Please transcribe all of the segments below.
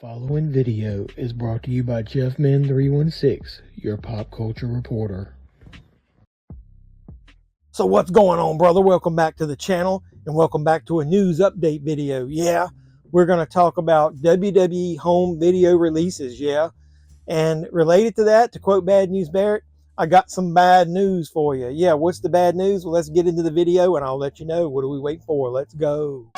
Following video is brought to you by JeffMan316, your pop culture reporter. So what's going on, brother? Welcome back to the channel and welcome back to a news update video. Yeah, we're going to talk about WWE home video releases, yeah. And related to that, to quote Bad News Barrett, I got some bad news for you. Yeah, what's the bad news? Well, let's get into the video and I'll let you know. What are we waiting for? Let's go.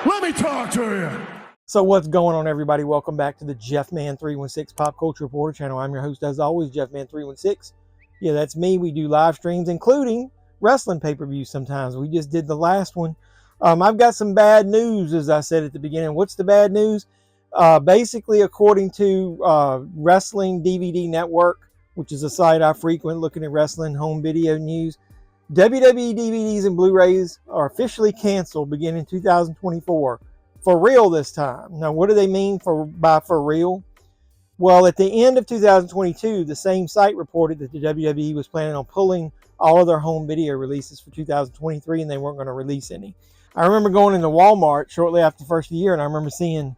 Let me talk to you. So what's going on, everybody? Welcome back to the JeffMan316 Pop Culture Reporter channel. I'm your host, as always, JeffMan316. Yeah, that's me. We do live streams, including wrestling pay-per-views sometimes. We just did the last one. I've got some bad news, as I said at the beginning. What's the bad news? Basically, according to Wrestling DVD Network, which is a site I frequent looking at wrestling home video news, WWE DVDs and Blu Rays are officially canceled beginning 2024. For real this time. Now, what do they mean by for real? Well, at the end of 2022, the same site reported that the WWE was planning on pulling all of their home video releases for 2023 and they weren't going to release any. I remember going into Walmart shortly after the first year and I remember seeing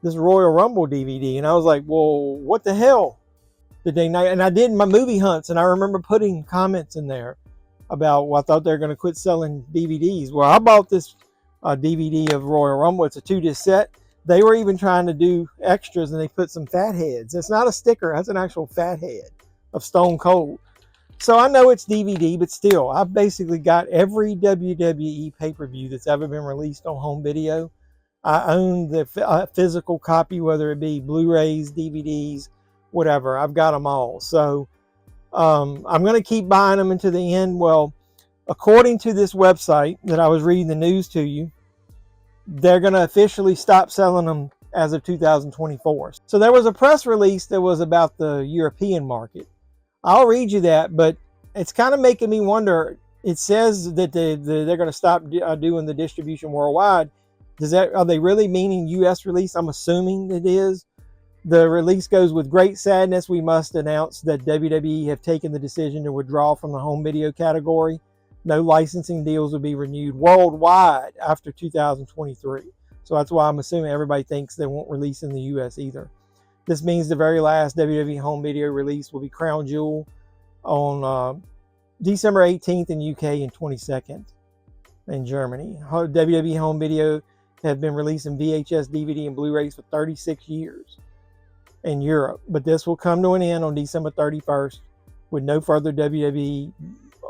this Royal Rumble DVD and I was like, well, what the hell did they not? And I did my movie hunts and I remember putting comments in there about, well, I thought they were going to quit selling DVDs. Well, I bought this DVD of Royal Rumble. It's a 2-disc set. They were even trying to do extras and they put some fat heads. It's not a sticker. That's an actual fat head of Stone Cold. So I know it's DVD, but still, I've basically got every WWE pay-per-view that's ever been released on home video. I own the physical copy, whether it be Blu Rays, DVDs, whatever. I've got them all. So I'm going to keep buying them until the end. Well, according to this website that I was reading the news to you, they're going to officially stop selling them as of 2024. So there was a press release that was about the European market. I'll read you that, but it's kind of making me wonder. It says that they're going to stop doing the distribution worldwide. Are they really meaning U.S. release? I'm assuming it is. The release goes, with great sadness, we must announce that WWE have taken the decision to withdraw from the home video category. No licensing deals will be renewed worldwide after 2023. So that's why I'm assuming everybody thinks they won't release in the U.S. either. This means the very last WWE home video release will be Crown Jewel on December 18th in UK and 22nd in Germany. WWE home video have been releasing VHS, DVD, and Blu Rays for 36 years in Europe. But this will come to an end on December 31st with no further WWE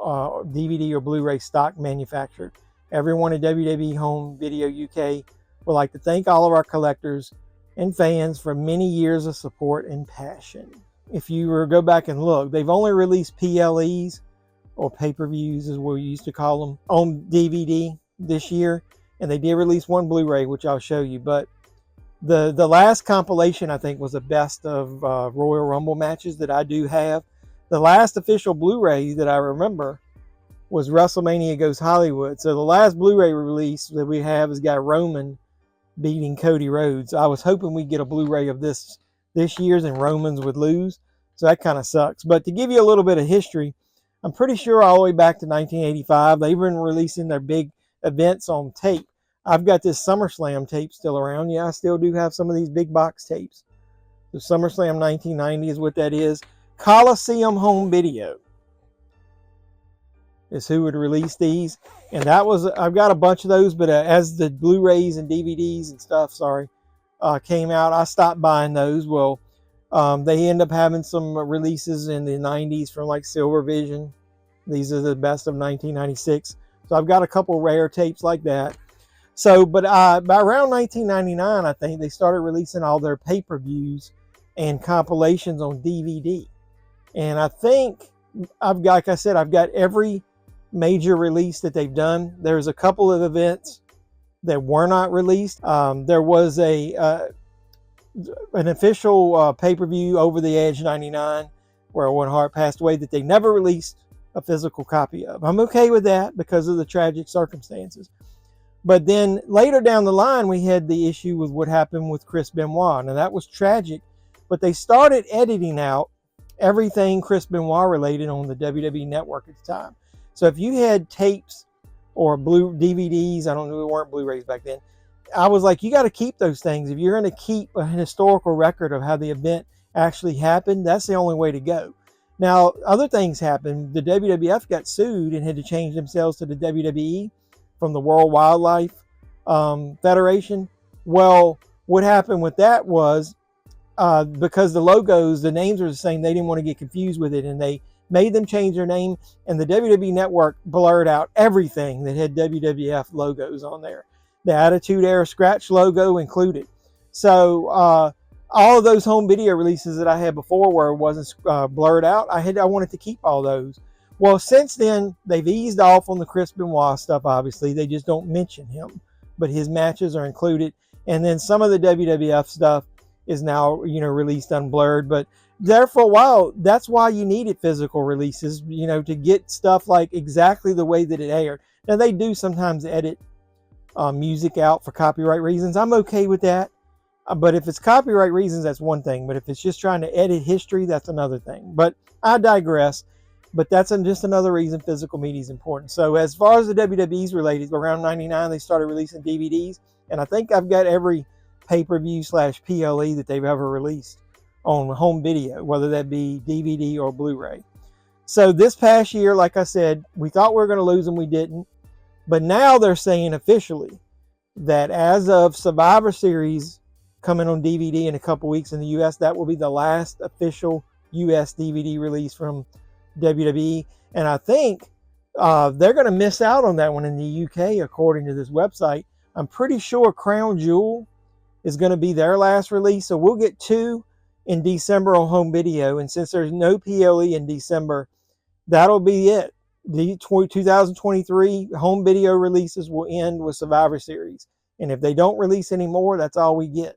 DVD or Blu-ray stock manufactured. Everyone at WWE Home Video UK would like to thank all of our collectors and fans for many years of support and passion. If you go back and look, they've only released PLEs, or pay-per-views is what we used to call them, on DVD this year, and they did release one Blu-ray, which I'll show you. But the last compilation, I think, was the best of Royal Rumble matches that I do have. The last official Blu-ray that I remember was WrestleMania Goes Hollywood. So the last Blu-ray release that we have has got Roman beating Cody Rhodes. I was hoping we'd get a Blu-ray of this year's and Romans would lose. So that kind of sucks. But to give you a little bit of history, I'm pretty sure all the way back to 1985, they've been releasing their big events on tape. I've got this SummerSlam tape still around. Yeah, I still do have some of these big box tapes. The SummerSlam 1990 is what that is. Coliseum Home Video is who would release these, and that was, I've got a bunch of those, but as the Blu-rays and DVDs and stuff came out, I stopped buying those. Well, they end up having some releases in the 90s from like Silver Vision. These are the best of 1996, so I've got a couple rare tapes like that. So but by around 1999, I think they started releasing all their pay-per-views and compilations on DVD. And I think like I said, I've got every major release that they've done. There's a couple of events that were not released. There was an official pay-per-view, Over the Edge 99, where Owen Hart passed away, that they never released a physical copy of. I'm okay with that because of the tragic circumstances. But then later down the line, we had the issue with what happened with Chris Benoit. Now, that was tragic, but they started editing out everything Chris Benoit related on the WWE Network at the time. So if you had tapes or DVDs, I don't know, it weren't Blu Rays back then, I was like, you got to keep those things. If you're going to keep a historical record of how the event actually happened, that's the only way to go. Now, other things happened. The WWF got sued and had to change themselves to the WWE from the World Wildlife Federation. Well, what happened with that was because the logos, the names were the same, they didn't want to get confused with it, and they made them change their name, and the WWE Network blurred out everything that had WWF logos on there. The Attitude Era Scratch logo included. So all of those home video releases that I had before where it wasn't blurred out, I wanted to keep all those. Well, since then, they've eased off on the Chris Benoit stuff, obviously. They just don't mention him, but his matches are included. And then some of the WWF stuff is now, released unblurred. But there for a while, that's why you needed physical releases, to get stuff like exactly the way that it aired. Now, they do sometimes edit music out for copyright reasons. I'm okay with that. But if it's copyright reasons, that's one thing. But if it's just trying to edit history, that's another thing. But I digress. But that's just another reason physical media is important. So as far as the WWE's related, around 99, they started releasing DVDs. And I think I've got every pay-per-view / PLE that they've ever released on home video, whether that be DVD or Blu-ray. So this past year, like I said, we thought we were going to lose them. We didn't. But now they're saying officially that as of Survivor Series coming on DVD in a couple weeks in the U.S., that will be the last official U.S. DVD release from WWE. And I think they're going to miss out on that one in the UK, according to this website. I'm pretty sure Crown Jewel is going to be their last release. So we'll get 2 in December on home video. And since there's no PLE in December, that'll be it. The 2023 home video releases will end with Survivor Series. And if they don't release any more, that's all we get.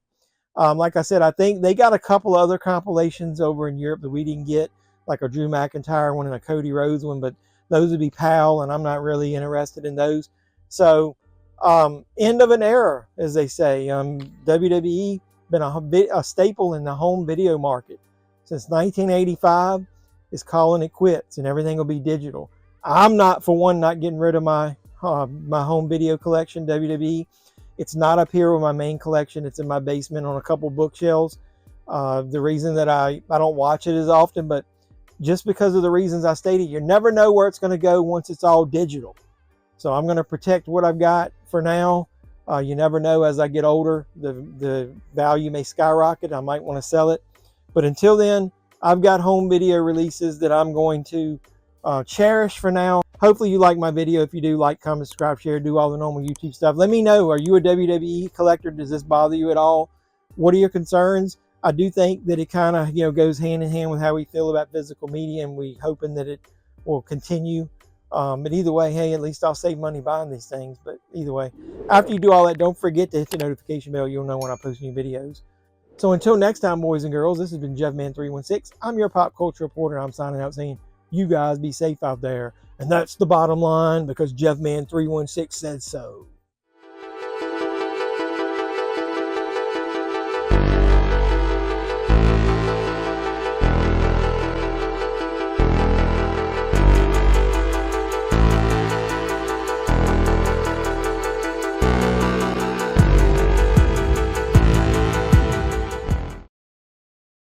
Like I said, I think they got a couple other compilations over in Europe that we didn't get, like a Drew McIntyre one and a Cody Rhodes one, but those would be PAL, and I'm not really interested in those. So, end of an era, as they say. WWE been a staple in the home video market since 1985. Is calling it quits, and everything will be digital. I'm not, for one, not getting rid of my home video collection, WWE. It's not up here with my main collection. It's in my basement on a couple bookshelves. The reason that I don't watch it as often, but just because of the reasons I stated, you never know where it's going to go once it's all digital. So I'm going to protect what I've got for now. You never know, as I get older, the value may skyrocket. I might want to sell it. But until then, I've got home video releases that I'm going to cherish for now. Hopefully you like my video. If you do, like, comment, subscribe, share, do all the normal YouTube stuff. Let me know, are you a WWE collector? Does this bother you at all? What are your concerns? I do think that it kind of, goes hand in hand with how we feel about physical media, and we hoping that it will continue. But either way, hey, at least I'll save money buying these things. But either way, after you do all that, don't forget to hit the notification bell. You'll know when I post new videos. So until next time, boys and girls, this has been JeffMan316. I'm your pop culture reporter. I'm signing out saying, you guys be safe out there. And that's the bottom line, because JeffMan316 said so.